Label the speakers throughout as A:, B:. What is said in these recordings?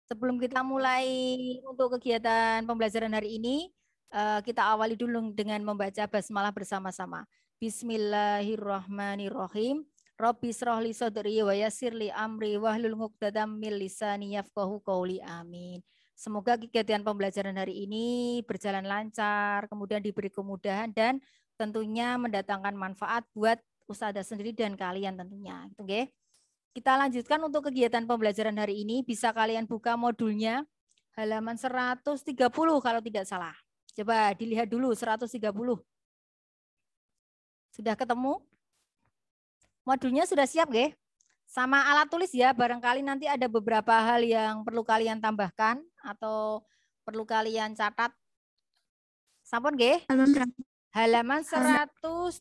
A: Sebelum kita mulai untuk kegiatan pembelajaran hari ini, kita awali dulu dengan membaca basmalah bersama-sama. Bismillahirrahmanirrahim. Rabbi shrah li sadri wa yassir li amri wahlul 'uqdatam min lisani yafqahu qawli. Amin. Semoga kegiatan pembelajaran hari ini berjalan lancar, kemudian diberi kemudahan dan tentunya mendatangkan manfaat buat ustadzah sendiri dan kalian tentunya. Gitu, nggih. Kita lanjutkan untuk kegiatan pembelajaran hari ini. Bisa kalian buka modulnya halaman 130 kalau tidak salah. Coba dilihat dulu 130. Sudah ketemu? Modulnya sudah siap, nggih? Sama alat tulis ya, barangkali nanti ada beberapa hal yang perlu kalian tambahkan atau perlu kalian catat. Sampun nggih? Halaman 130.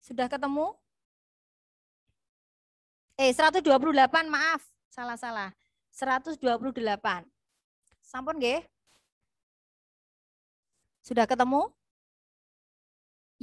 A: Sudah ketemu? 128, maaf. Salah. 128. Sampun nggih? Sudah ketemu?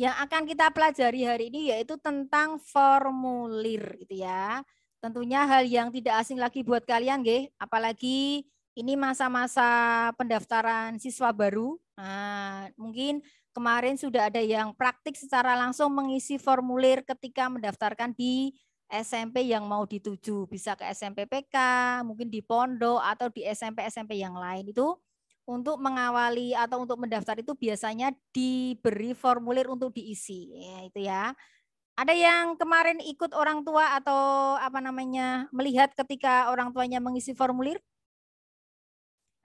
A: Yang akan kita pelajari hari ini yaitu tentang formulir gitu ya. Tentunya hal yang tidak asing lagi buat kalian nggih, apalagi ini masa-masa pendaftaran siswa baru. Nah, mungkin kemarin sudah ada yang praktik secara langsung mengisi formulir ketika mendaftarkan di SMP yang mau dituju, bisa ke SMP PK, mungkin di pondok atau di SMP-SMP yang lain itu. Untuk mengawali atau untuk mendaftar itu biasanya diberi formulir untuk diisi, ya, itu ya. Ada yang kemarin ikut orang tua atau melihat ketika orang tuanya mengisi formulir?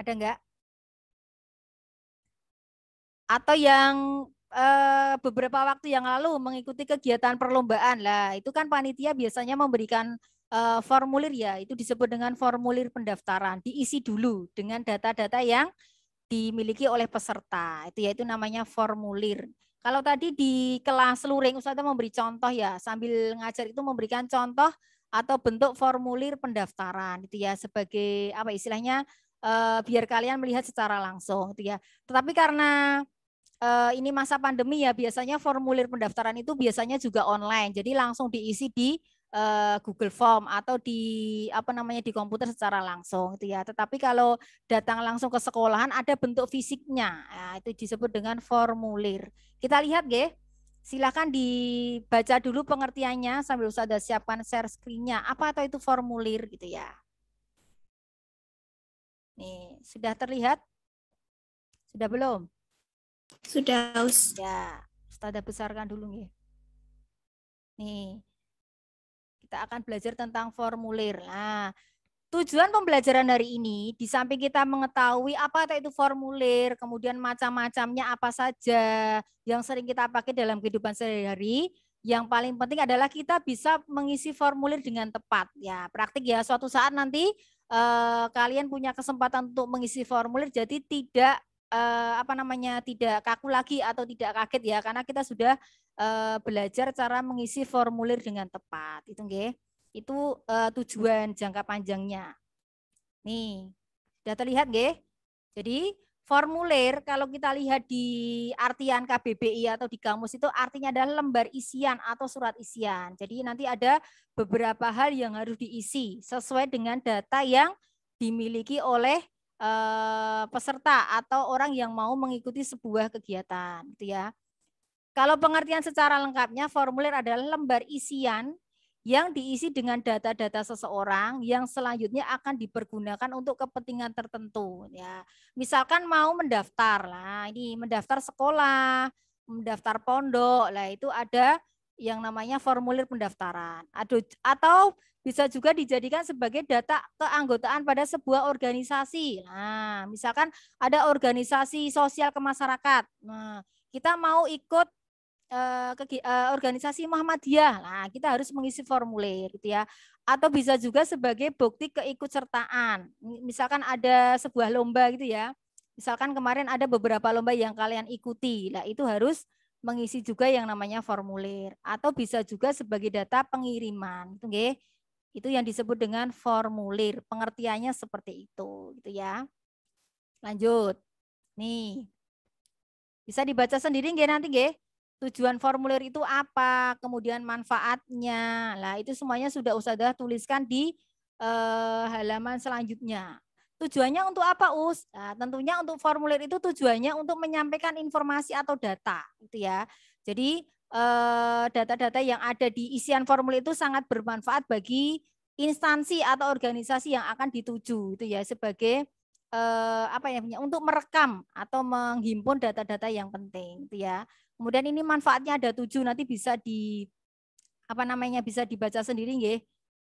A: Ada enggak? Atau yang beberapa waktu yang lalu mengikuti kegiatan perlombaan lah, itu kan panitia biasanya memberikan formulir ya, itu disebut dengan formulir pendaftaran, diisi dulu dengan data-data yang dimiliki oleh peserta. Itu yaitu namanya formulir. Kalau tadi di kelas luring Ustazah memberi contoh ya, sambil ngajar itu memberikan contoh atau bentuk formulir pendaftaran itu ya sebagai apa istilahnya biar kalian melihat secara langsung itu ya. Tetapi karena ini masa pandemi ya biasanya formulir pendaftaran itu biasanya juga online. Jadi langsung diisi di Google Form atau di komputer secara langsung itu ya. Tetapi kalau datang langsung ke sekolahan ada bentuk fisiknya. Nah, itu disebut dengan formulir. Kita lihat nggih. Silakan dibaca dulu pengertiannya sambil Ustazah siapkan share screen-nya. Apa atau itu formulir gitu ya. Nih, sudah terlihat? Sudah belum?
B: Sudah, Us.
A: Ya, Ustazah besarkan dulu nih. Nih, kita akan belajar tentang formulir. Nah, tujuan pembelajaran hari ini, di samping kita mengetahui apa itu formulir, kemudian macam-macamnya apa saja yang sering kita pakai dalam kehidupan sehari-hari, yang paling penting adalah kita bisa mengisi formulir dengan tepat. Ya, praktik ya, suatu saat nanti kalian punya kesempatan untuk mengisi formulir, jadi tidak tidak kaku lagi atau tidak kaget ya, karena kita sudah belajar cara mengisi formulir dengan tepat. Itu nggih. Itu tujuan jangka panjangnya. Nih, sudah terlihat nggih? Jadi formulir kalau kita lihat di artian KBBI atau di kamus itu artinya adalah lembar isian atau surat isian. Jadi nanti ada beberapa hal yang harus diisi sesuai dengan data yang dimiliki oleh peserta atau orang yang mau mengikuti sebuah kegiatan, gitu ya. Kalau pengertian secara lengkapnya, formulir adalah lembar isian yang diisi dengan data-data seseorang yang selanjutnya akan dipergunakan untuk kepentingan tertentu. Ya, misalkan mau mendaftar, lah ini mendaftar sekolah, mendaftar pondok, lah itu ada yang namanya formulir pendaftaran. Atau bisa juga dijadikan sebagai data keanggotaan pada sebuah organisasi. Nah, misalkan ada organisasi sosial kemasyarakatan. Nah, kita mau ikut organisasi Muhammadiyah. Nah, kita harus mengisi formulir gitu ya. Atau bisa juga sebagai bukti keikutsertaan. Misalkan ada sebuah lomba gitu ya. Misalkan kemarin ada beberapa lomba yang kalian ikuti. Nah, itu harus mengisi juga yang namanya formulir atau bisa juga sebagai data pengiriman. Itu nggih. Itu yang disebut dengan formulir. Pengertiannya seperti itu gitu ya. Lanjut. Nih. Bisa dibaca sendiri nggih nanti nggih? Tujuan formulir itu apa, kemudian manfaatnya. Nah, itu semuanya sudah Ustazah tuliskan di halaman selanjutnya. Tujuannya untuk apa, Us? Nah, tentunya untuk formulir itu tujuannya untuk menyampaikan informasi atau data, gitu ya. Jadi data-data yang ada di isian formulir itu sangat bermanfaat bagi instansi atau organisasi yang akan dituju, itu ya, sebagai apa ya, untuk merekam atau menghimpun data-data yang penting, itu ya. Kemudian ini manfaatnya ada 7, nanti bisa bisa dibaca sendiri, nggih.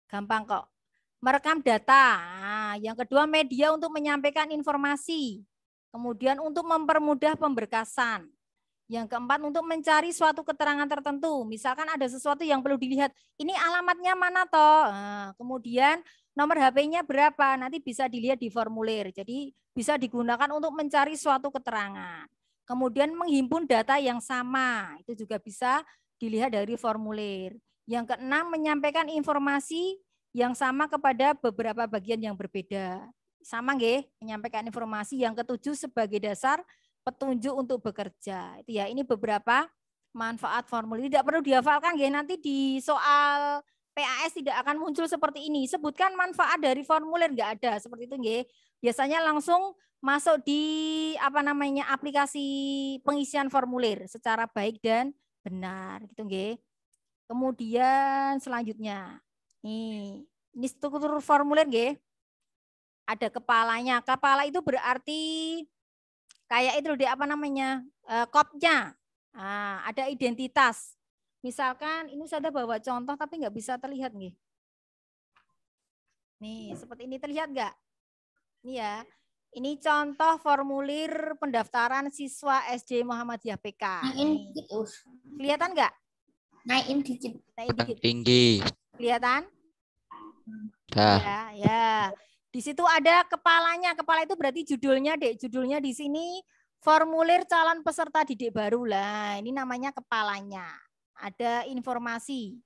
A: Gampang kok. Merekam data. Nah, yang kedua, media untuk menyampaikan informasi. Kemudian untuk mempermudah pemberkasan. Yang keempat, untuk mencari suatu keterangan tertentu. Misalkan ada sesuatu yang perlu dilihat. Ini alamatnya mana toh? Nah, kemudian nomor HP-nya berapa? Nanti bisa dilihat di formulir. Jadi bisa digunakan untuk mencari suatu keterangan. Kemudian menghimpun data yang sama. Itu juga bisa dilihat dari formulir. Yang keenam, menyampaikan informasi yang sama kepada beberapa bagian yang berbeda. Sama nggih, menyampaikan informasi. Yang ketujuh, sebagai dasar petunjuk untuk bekerja. Itu ya, ini beberapa manfaat formulir. Tidak perlu dihafalkan ya, nanti di soal PAS tidak akan muncul seperti ini. Sebutkan manfaat dari formulir, nggak ada seperti itu nggih. Biasanya langsung masuk di aplikasi pengisian formulir secara baik dan benar gitu nggih. Kemudian selanjutnya. Ini struktur formulir nggih. Ada kepalanya. Kepala itu berarti kayak itu di kopnya. Nah, ada identitas. Misalkan ini saya bawa contoh tapi nggak bisa terlihat nih. Nih, seperti ini terlihat nggak? Ini ya. Ini contoh formulir pendaftaran siswa SD Muhammadiyah PK.
B: Naikin dikit,
A: kelihatan nggak?
B: Naikin dikit.
C: Tinggi.
A: Kelihatan?
C: Ya.
A: Ya. Di situ ada kepalanya. Kepala itu berarti judulnya, Dek. Judulnya di sini formulir calon peserta didik baru lah. Ini namanya kepalanya. Ada informasi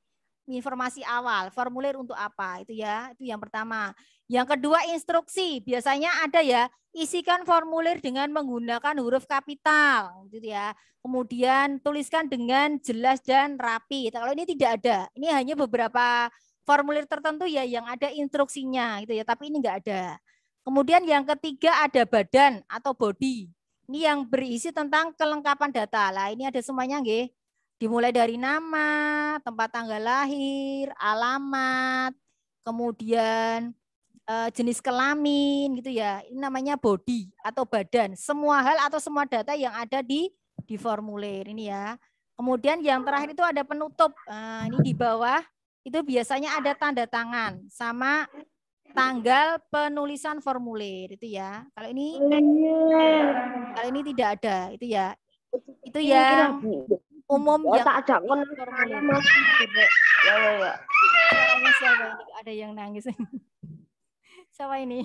A: awal. Formulir untuk apa? Itu ya. Itu yang pertama. Yang kedua, instruksi. Biasanya ada ya. Isikan formulir dengan menggunakan huruf kapital, gitu ya. Kemudian tuliskan dengan jelas dan rapi. Kalau ini tidak ada. Ini hanya beberapa formulir tertentu ya yang ada instruksinya gitu ya, tapi ini enggak ada. Kemudian yang ketiga ada badan atau body. Ini yang berisi tentang kelengkapan data. Lah ini ada semuanya nggih. Dimulai dari nama, tempat tanggal lahir, alamat, kemudian jenis kelamin gitu ya. Ini namanya body atau badan. Semua hal atau semua data yang ada di formulir ini ya. Kemudian yang terakhir itu ada penutup. Nah, ini di bawah itu biasanya ada tanda tangan sama tanggal penulisan formulir itu ya. Kalau ini tidak ada itu ya. Itu yang umum yang formulir. Suaranya siapa ini? Ada yang nangis. Siapa ini?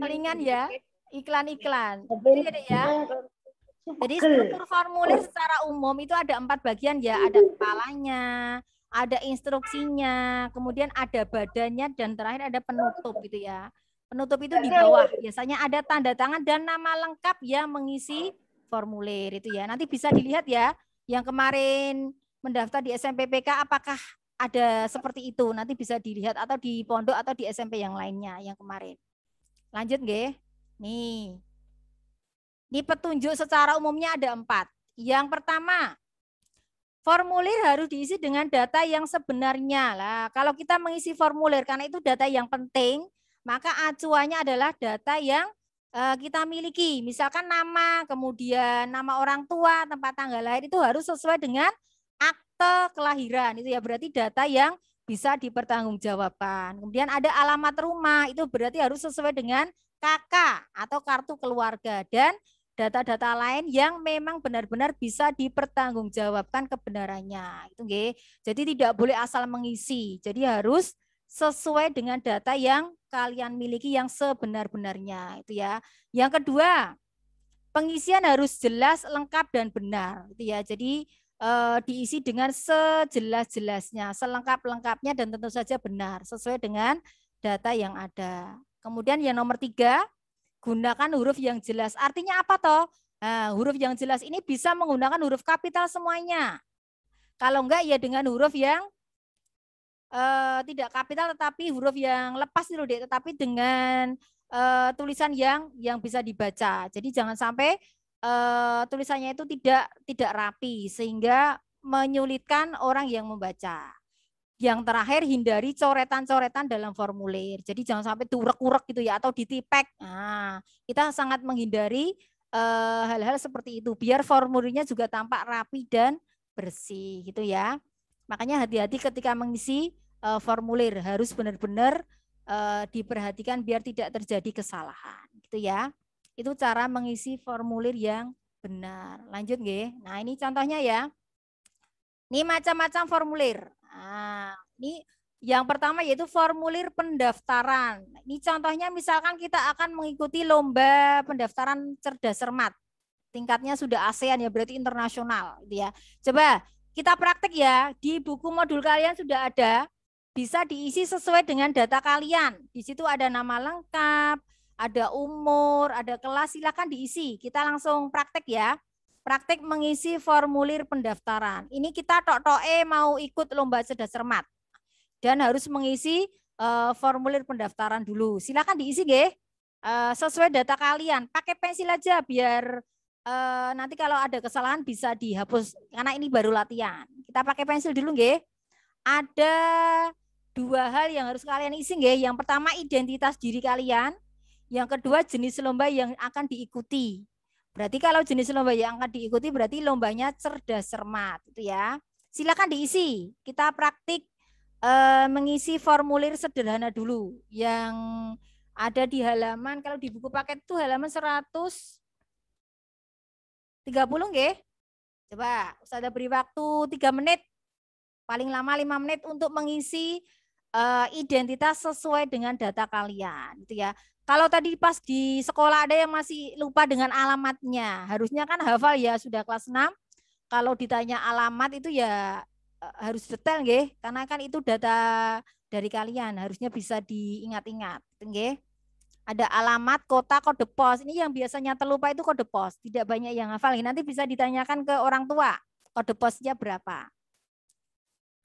A: Selingan ya, iklan-iklan. Jadi ada ya. Jadi struktur formulir secara umum itu ada 4 bagian ya. Ada kepalanya, ada instruksinya, kemudian ada badannya, dan terakhir ada penutup gitu ya. Penutup itu di bawah. Biasanya ada tanda tangan dan nama lengkap yang mengisi formulir itu ya. Nanti bisa dilihat ya. Yang kemarin mendaftar di SMPPK apakah ada seperti itu. Nanti bisa dilihat atau di pondok atau di SMP yang lainnya yang kemarin. Lanjut nggih. Nih. Ini petunjuk secara umumnya ada 4. Yang pertama, formulir harus diisi dengan data yang sebenarnya. Lah, kalau kita mengisi formulir karena itu data yang penting, maka acuannya adalah data yang kita miliki. Misalkan nama, kemudian nama orang tua, tempat tanggal lahir itu harus sesuai dengan akte kelahiran. Itu ya berarti data yang bisa dipertanggungjawabkan. Kemudian ada alamat rumah, itu berarti harus sesuai dengan KK atau kartu keluarga, dan data-data lain yang memang benar-benar bisa dipertanggungjawabkan kebenarannya. Itu nggih. Jadi tidak boleh asal mengisi. Jadi harus sesuai dengan data yang kalian miliki yang sebenar-benarnya itu ya. Yang kedua, pengisian harus jelas, lengkap dan benar itu ya. Jadi diisi dengan sejelas-jelasnya, selengkap-lengkapnya, dan tentu saja benar sesuai dengan data yang ada. Kemudian yang nomor 3, gunakan huruf yang jelas. Artinya apa toh? Nah, huruf yang jelas ini bisa menggunakan huruf kapital semuanya. Kalau enggak ya dengan huruf yang tidak kapital tetapi huruf yang lepas itu Dek, tetapi dengan tulisan yang bisa dibaca. Jadi jangan sampai tulisannya itu tidak rapi sehingga menyulitkan orang yang membaca. Yang terakhir, hindari coretan-coretan dalam formulir. Jadi jangan sampai diurek-urek gitu ya, atau ditipek. Nah, kita sangat menghindari hal-hal seperti itu. Biar formulirnya juga tampak rapi dan bersih gitu ya. Makanya hati-hati ketika mengisi formulir. Harus benar-benar diperhatikan biar tidak terjadi kesalahan. Gitu ya. Itu cara mengisi formulir yang benar. Lanjut nggih. Nah, ini contohnya ya. Ini macam-macam formulir. Nah, ini yang pertama yaitu formulir pendaftaran. Ini contohnya misalkan kita akan mengikuti lomba pendaftaran cerdas cermat. Tingkatnya sudah ASEAN ya, berarti internasional gitu ya. Coba kita praktek ya, di buku modul kalian sudah ada, bisa diisi sesuai dengan data kalian. Di situ ada nama lengkap, ada umur, ada kelas, silakan diisi. Kita langsung praktek ya. Praktek mengisi formulir pendaftaran. Ini kita tok-toke mau ikut lomba cerdas cermat dan harus mengisi formulir pendaftaran dulu. Silakan diisi nggih. Sesuai data kalian. Pakai pensil aja biar nanti kalau ada kesalahan bisa dihapus karena ini baru latihan. Kita pakai pensil dulu nggih. Ada 2 hal yang harus kalian isi nggih. Yang pertama identitas diri kalian. Yang kedua jenis lomba yang akan diikuti. Berarti kalau jenis lomba yang akan diikuti berarti lombanya cerdas cermat itu ya. Silakan diisi. Kita praktik mengisi formulir sederhana dulu yang ada di halaman, kalau di buku paket itu halaman 130 nggih. Coba Ustazah beri waktu 3 menit. Paling lama 5 menit untuk mengisi identitas sesuai dengan data kalian gitu ya. Kalau tadi pas di sekolah ada yang masih lupa dengan alamatnya, harusnya kan hafal ya sudah kelas 6. Kalau ditanya alamat itu ya harus detail nggih, karena kan itu data dari kalian, harusnya bisa diingat-ingat, nggih. Ada alamat, kota, kode pos. Ini yang biasanya terlupa itu kode pos, tidak banyak yang hafal. Nanti bisa ditanyakan ke orang tua, kode posnya berapa.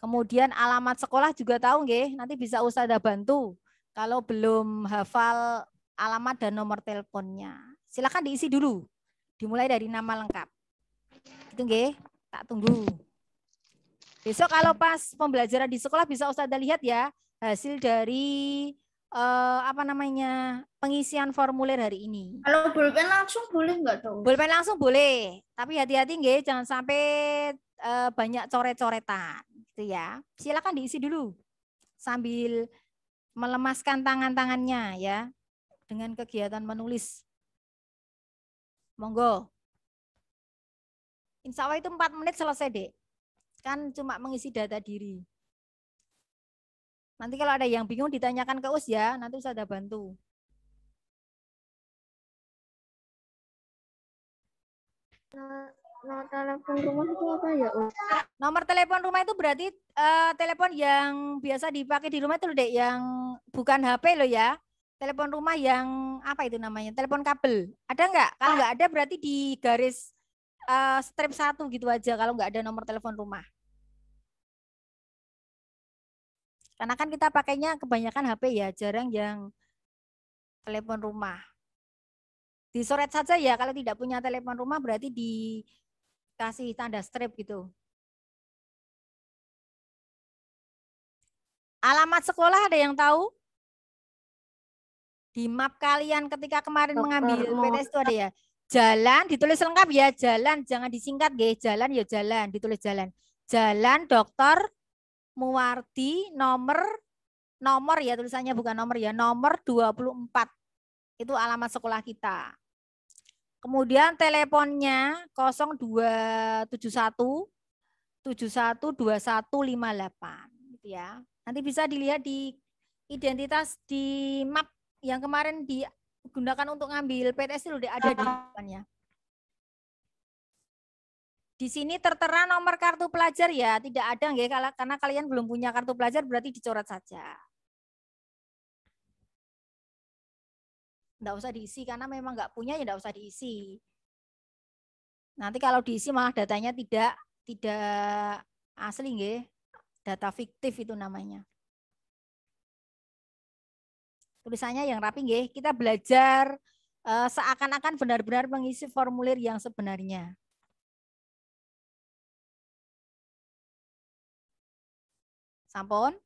A: Kemudian alamat sekolah juga tahu nggih, nanti bisa Ustazah bantu. Kalau belum hafal alamat dan nomor teleponnya, silakan diisi dulu. Dimulai dari nama lengkap. Itu nggih, tak tunggu. Besok kalau pas pembelajaran di sekolah bisa Ustazah lihat ya hasil dari pengisian formulir hari ini.
B: Kalau pulpen langsung boleh nggak dong?
A: Pulpen langsung boleh, tapi hati-hati nggih, jangan sampai banyak coret-coretan. Gitu ya. Silakan diisi dulu sambil melemaskan tangan-tangannya ya dengan kegiatan menulis. Monggo. Insya Allah itu 4 menit selesai, Dek. Kan cuma mengisi data diri. Nanti kalau ada yang bingung ditanyakan ke Us ya, nanti Ustazah bantu.
B: Nomor telepon rumah itu apa ya?
A: Nomor telepon rumah itu berarti telepon yang biasa dipakai di rumah itu loh, Dek, yang bukan HP loh ya. Telepon rumah yang apa itu namanya? Telepon kabel. Ada nggak? Kalau nggak ada berarti di garis strip 1 gitu aja kalau nggak ada nomor telepon rumah. Karena kan kita pakainya kebanyakan HP ya, jarang yang telepon rumah. Disoret saja ya, kalau tidak punya telepon rumah berarti dikasih tanda strip gitu. Alamat sekolah ada yang tahu? Di map kalian ketika kemarin mengambil PTS itu ada ya. Jalan ditulis lengkap ya, jalan jangan disingkat nggih, jalan ya jalan, ditulis jalan. Jalan Dr. Muwardi nomor ya tulisannya bukan nomor ya, nomor 24. Itu alamat sekolah kita. Kemudian teleponnya 0271 712158 gitu ya. Nanti bisa dilihat di identitas di map yang kemarin digunakan untuk ngambil PTS itu udah ada di depannya. Di sini tertera nomor kartu pelajar ya, tidak ada nggih, karena kalian belum punya kartu pelajar berarti dicoret saja. Nggak usah diisi karena memang nggak punya ya nggak usah diisi. Nanti kalau diisi malah datanya tidak asli nggih. Data fiktif itu namanya. Tulisannya yang rapi nggih. Kita belajar seakan-akan benar-benar mengisi formulir yang sebenarnya. Sampun?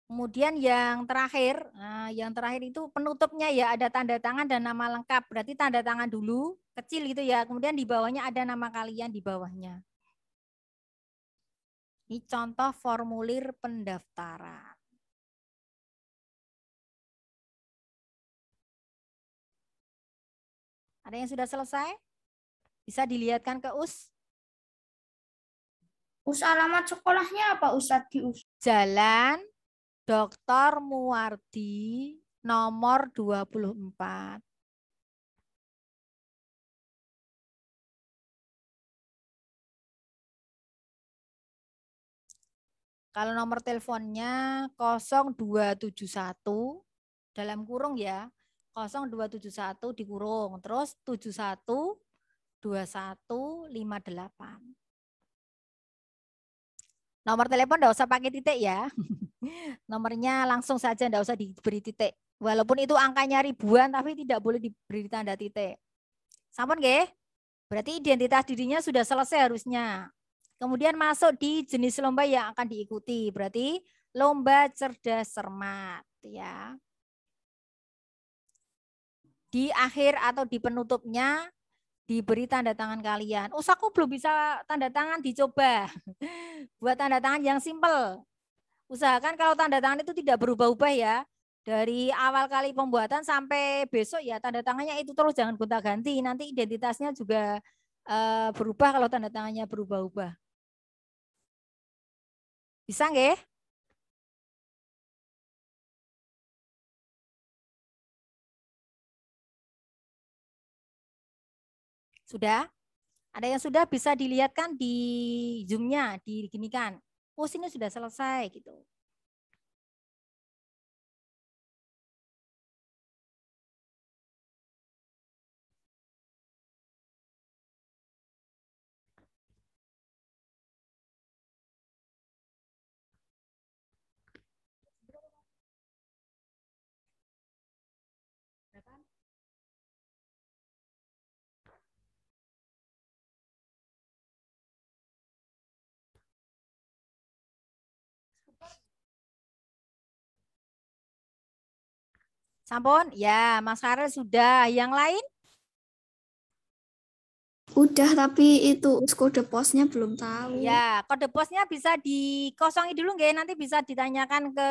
A: Kemudian yang terakhir, yang terakhir itu penutupnya ya ada tanda tangan dan nama lengkap. Berarti tanda tangan dulu, kecil gitu ya. Kemudian di bawahnya ada nama kalian di bawahnya. Ini contoh formulir pendaftaran. Ada yang sudah selesai? Bisa dilihatkan ke US?
B: Alamat sekolahnya apa Ustadz di US?
A: Jalan Dr. Muwardi nomor 24. Kalau nomor teleponnya 0271 dalam kurung ya. 0271 dikurung. Terus 712158. Nomor telepon enggak usah pakai titik ya. Nomornya langsung saja, enggak usah diberi titik. Walaupun itu angkanya ribuan tapi tidak boleh diberi tanda titik. Sampun nggih? Berarti identitas dirinya sudah selesai harusnya. Kemudian masuk di jenis lomba yang akan diikuti. Berarti lomba cerdas cermat ya. Di akhir atau di penutupnya diberi tanda tangan kalian. Aku belum bisa tanda tangan, dicoba. Buat tanda tangan yang simple. Usahakan kalau tanda tangan itu tidak berubah-ubah ya. Dari awal kali pembuatan sampai besok ya tanda tangannya itu terus, jangan gonta-ganti. Nanti identitasnya juga berubah kalau tanda tangannya berubah-ubah. Bisa nggih? Sudah? Ada yang sudah bisa dilihatkan di Zoom-nya, diginikan. Oh, sini sudah selesai gitu. Sampun? Ya, Mas Karel sudah. Yang lain?
B: Udah, tapi itu kode posnya belum tahu.
A: Ya, kode posnya bisa dikosongi dulu nggih, nanti bisa ditanyakan ke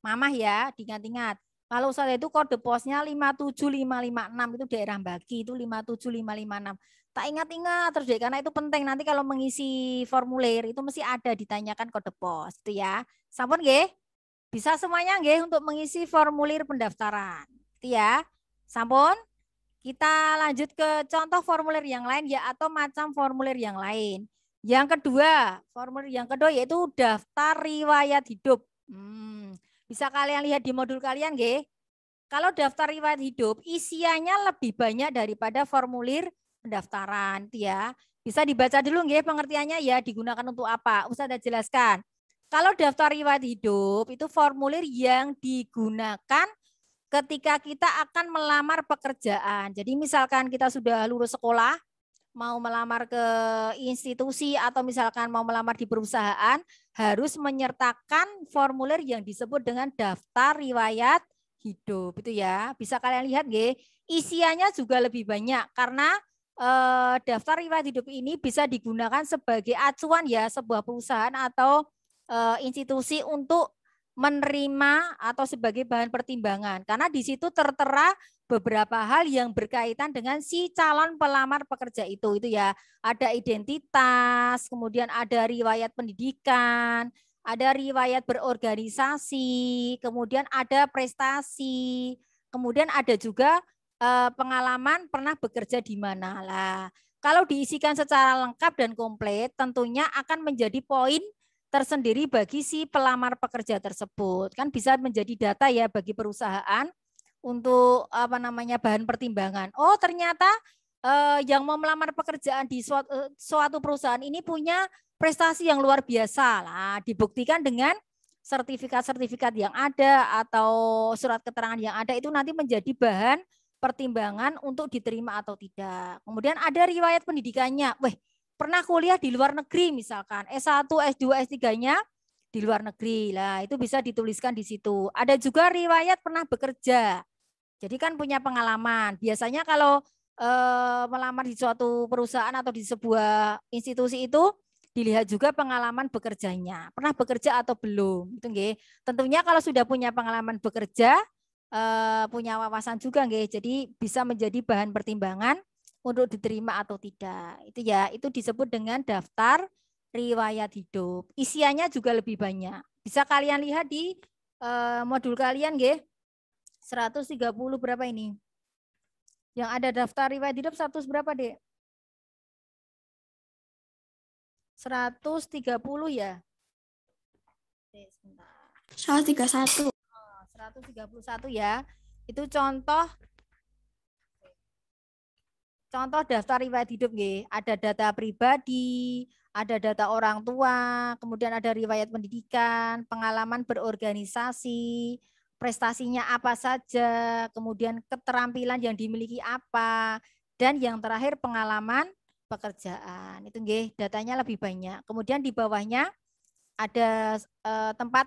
A: Mamah ya, diingat-ingat. Kalau saya itu kode posnya 57556 itu daerah Bagi, itu 57556. Tak ingat-ingat terus deh, karena itu penting nanti kalau mengisi formulir itu mesti ada ditanyakan kode pos itu ya. Sampun nggih? Bisa semuanya nggih untuk mengisi formulir pendaftaran. Itu ya. Sampun? Kita lanjut ke contoh formulir yang lain ya, atau macam formulir yang lain. Yang kedua, formulir yang kedua yaitu daftar riwayat hidup. Bisa kalian lihat di modul kalian nggih. Kalau daftar riwayat hidup isiannya lebih banyak daripada formulir pendaftaran ya. Bisa dibaca dulu nggih pengertiannya ya, digunakan untuk apa? Ustazah jelaskan. Kalau daftar riwayat hidup itu formulir yang digunakan ketika kita akan melamar pekerjaan. Jadi misalkan kita sudah lulus sekolah, mau melamar ke institusi atau misalkan mau melamar di perusahaan, harus menyertakan formulir yang disebut dengan daftar riwayat hidup itu ya. Bisa kalian lihat nggih, isiannya juga lebih banyak karena daftar riwayat hidup ini bisa digunakan sebagai acuan ya sebuah perusahaan atau institusi untuk menerima atau sebagai bahan pertimbangan karena di situ tertera beberapa hal yang berkaitan dengan si calon pelamar pekerja itu ya, ada identitas, kemudian ada riwayat pendidikan, ada riwayat berorganisasi, kemudian ada prestasi, kemudian ada juga pengalaman pernah bekerja di mana lah. Kalau diisikan secara lengkap dan komplit tentunya akan menjadi poin tersendiri bagi si pelamar pekerja tersebut. Kan bisa menjadi data ya bagi perusahaan untuk bahan pertimbangan. Oh, ternyata yang mau melamar pekerjaan di suatu perusahaan ini punya prestasi yang luar biasa lah, dibuktikan dengan sertifikat-sertifikat yang ada atau surat keterangan yang ada itu nanti menjadi bahan pertimbangan untuk diterima atau tidak. Kemudian ada riwayat pendidikannya. Pernah kuliah di luar negeri misalkan, S1, S2, S3-nya di luar negeri. Lah, itu bisa dituliskan di situ. Ada juga riwayat pernah bekerja. Jadi kan punya pengalaman. Biasanya kalau melamar di suatu perusahaan atau di sebuah institusi itu dilihat juga pengalaman bekerjanya. Pernah bekerja atau belum? Itu nggih. Tentunya kalau sudah punya pengalaman bekerja, punya wawasan juga nggih. Jadi bisa menjadi bahan pertimbangan untuk diterima atau tidak. Itu ya, itu disebut dengan daftar riwayat hidup. Isiannya juga lebih banyak. Bisa kalian lihat di modul kalian nggih. 130 berapa ini? Yang ada daftar riwayat hidup 100 berapa, Dek? 130 ya? Sebentar.
B: 131.
A: 131 ya. Itu contoh daftar riwayat hidup nggih. Ada data pribadi, ada data orang tua, kemudian ada riwayat pendidikan, pengalaman berorganisasi, prestasinya apa saja, kemudian keterampilan yang dimiliki apa, dan yang terakhir pengalaman pekerjaan. Itu nggih, datanya lebih banyak. Kemudian di bawahnya ada tempat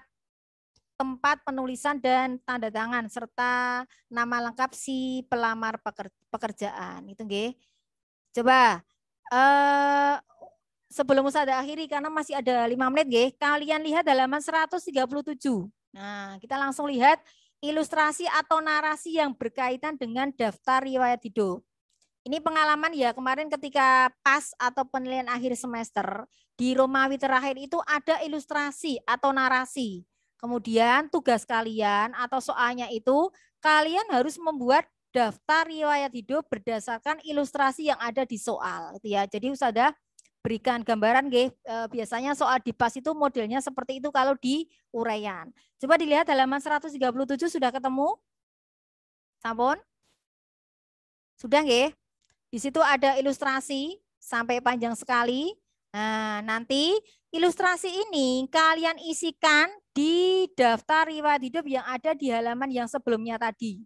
A: penulisan dan tanda tangan serta nama lengkap si pelamar pekerjaan. Itu nggih. Coba sebelum saya akhiri karena masih ada 5 menit nggih, kalian lihat halaman 137. Nah, kita langsung lihat ilustrasi atau narasi yang berkaitan dengan daftar riwayat hidup. Ini pengalaman ya, kemarin ketika PAS atau penilaian akhir semester, di Romawi terakhir itu ada ilustrasi atau narasi. Kemudian tugas kalian atau soalnya itu, kalian harus membuat daftar riwayat hidup berdasarkan ilustrasi yang ada di soal. Itu ya. Jadi Ustazah berikan gambaran nggih, biasanya soal di PAS itu modelnya seperti itu kalau di uraian. Coba dilihat halaman 137 sudah ketemu? Sampun? Sudah nggih? Di situ ada ilustrasi sampai panjang sekali. Nah, nanti ilustrasi ini kalian isikan di daftar riwayat hidup yang ada di halaman yang sebelumnya tadi.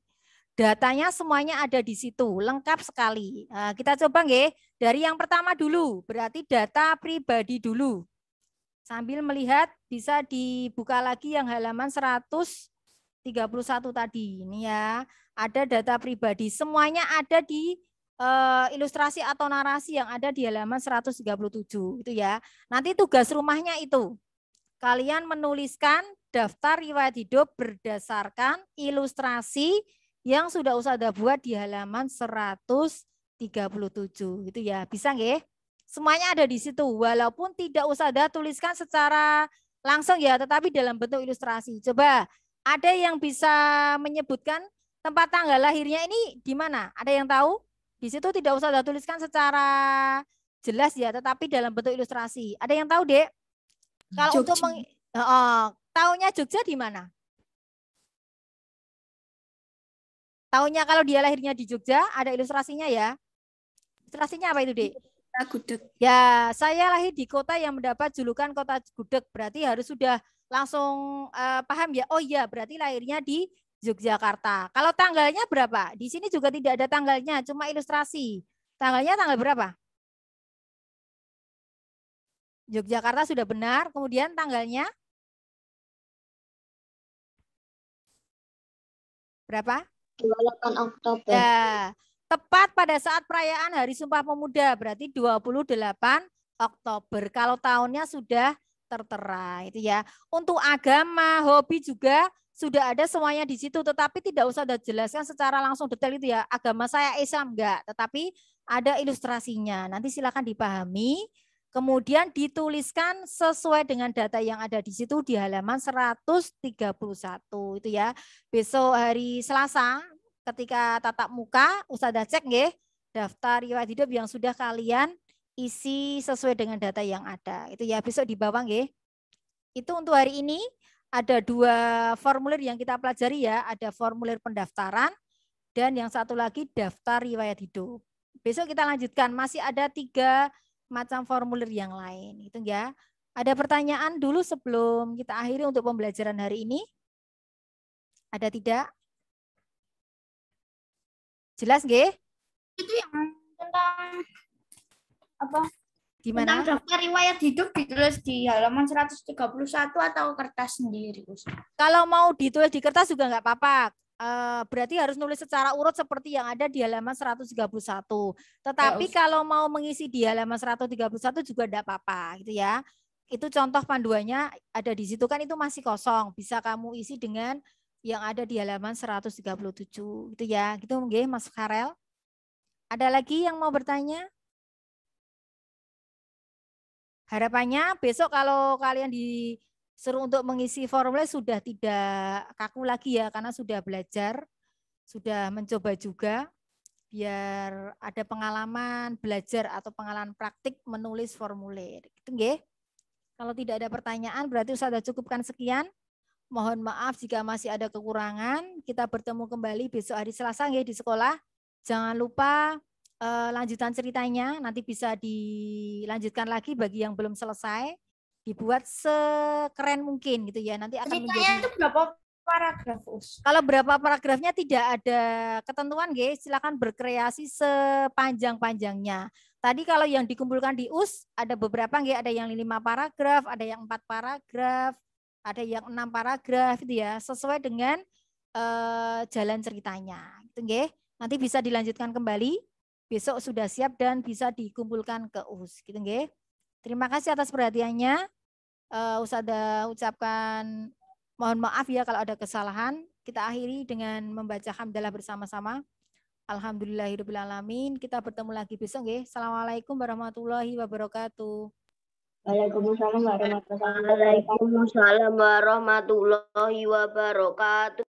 A: Datanya semuanya ada di situ, lengkap sekali. Nah, kita coba nggih, dari yang pertama dulu, berarti data pribadi dulu. Sambil melihat bisa dibuka lagi yang halaman 131 tadi. Ini ya, ada data pribadi. Semuanya ada di ilustrasi atau narasi yang ada di halaman 137 itu ya. Nanti tugas rumahnya itu kalian menuliskan daftar riwayat hidup berdasarkan ilustrasi yang sudah Ustazah buat di halaman 137 itu ya. Bisa nggih? Semuanya ada di situ walaupun tidak Ustazah tuliskan secara langsung ya, tetapi dalam bentuk ilustrasi. Coba ada yang bisa menyebutkan tempat tanggal lahirnya ini di mana? Ada yang tahu? Di situ tidak usah tuliskan secara jelas ya, tetapi dalam bentuk ilustrasi. Ada yang tahu, Dek? Kalau untuk tahunya Jogja di mana? Tahunya kalau dia lahirnya di Jogja, ada ilustrasinya ya. Ilustrasinya apa itu, Dek?
B: Gudeg.
A: Ya, saya lahir di kota yang mendapat julukan kota gudeg. Berarti harus sudah langsung paham ya. Oh iya, berarti lahirnya di Yogyakarta. Kalau tanggalnya berapa? Di sini juga tidak ada tanggalnya, cuma ilustrasi. Tanggalnya tanggal berapa? Yogyakarta sudah benar, kemudian tanggalnya berapa?
B: 28 Oktober.
A: Ya, tepat pada saat perayaan Hari Sumpah Pemuda, berarti 28 Oktober. Kalau tahunnya sudah tertera, itu ya. Untuk agama, hobi juga sudah ada semuanya di situ, tetapi tidak usah dijelaskan secara langsung detail itu ya. Agama saya Islam enggak, tetapi ada ilustrasinya. Nanti silakan dipahami. Kemudian dituliskan sesuai dengan data yang ada di situ di halaman 131 itu ya. Besok hari Selasa ketika tatap muka Ustazah cek nggih daftar riwayat hidup yang sudah kalian isi sesuai dengan data yang ada. Itu ya besok di bawah nggih. Itu untuk hari ini. Ada 2 formulir yang kita pelajari ya, ada formulir pendaftaran dan yang satu lagi daftar riwayat hidup. Besok kita lanjutkan, masih ada 3 macam formulir yang lain. Gitu ya. Ada pertanyaan dulu sebelum kita akhiri untuk pembelajaran hari ini? Ada tidak? Jelas nggih?
B: Itu yang tentang apa?
A: Gimana?
B: Tentang daftar riwayat hidup ditulis di halaman 131 atau kertas sendiri, Ustaz?
A: Kalau mau ditulis di kertas juga nggak apa-apa. Berarti harus nulis secara urut seperti yang ada di halaman 131. Tetapi
B: Ya,
A: kalau mau mengisi di halaman 131 juga tidak apa-apa gitu ya. Itu contoh panduannya ada di situ kan, itu masih kosong. Bisa kamu isi dengan yang ada di halaman 137 gitu ya. Gitu nggih Mas Karel. Ada lagi yang mau bertanya? Harapannya besok kalau kalian disuruh untuk mengisi formulir sudah tidak kaku lagi ya, karena sudah belajar, sudah mencoba juga, biar ada pengalaman belajar atau pengalaman praktik menulis formulir. Gitu nggih. Kalau tidak ada pertanyaan berarti sudah cukupkan sekian. Mohon maaf jika masih ada kekurangan. Kita bertemu kembali besok hari Selasa nggih di sekolah. Jangan lupa lanjutan ceritanya nanti bisa dilanjutkan lagi bagi yang belum selesai, dibuat sekeren mungkin gitu ya, nanti akan
B: ceritanya
A: menjadi
B: itu berapa paragraf, Ustaz?
A: kalau berapa paragrafnya tidak ada ketentuan guys, silakan berkreasi sepanjang-panjangnya. Tadi kalau yang dikumpulkan di US ada beberapa nggih, ada yang 5 paragraf, ada yang 4 paragraf, ada yang 6 paragraf gitu ya, sesuai dengan jalan ceritanya gitu nggih. Nanti bisa dilanjutkan kembali. Besok sudah siap dan bisa dikumpulkan ke US gitu nggih. Terima kasih atas perhatiannya. Ustazah ucapkan mohon maaf ya kalau ada kesalahan. Kita akhiri dengan membaca hamdalah bersama-sama. Alhamdulillahirrahmanirrahim. Kita bertemu lagi besok nggih. Assalamualaikum warahmatullahi wabarakatuh.
B: Waalaikumsalam warahmatullahi wabarakatuh.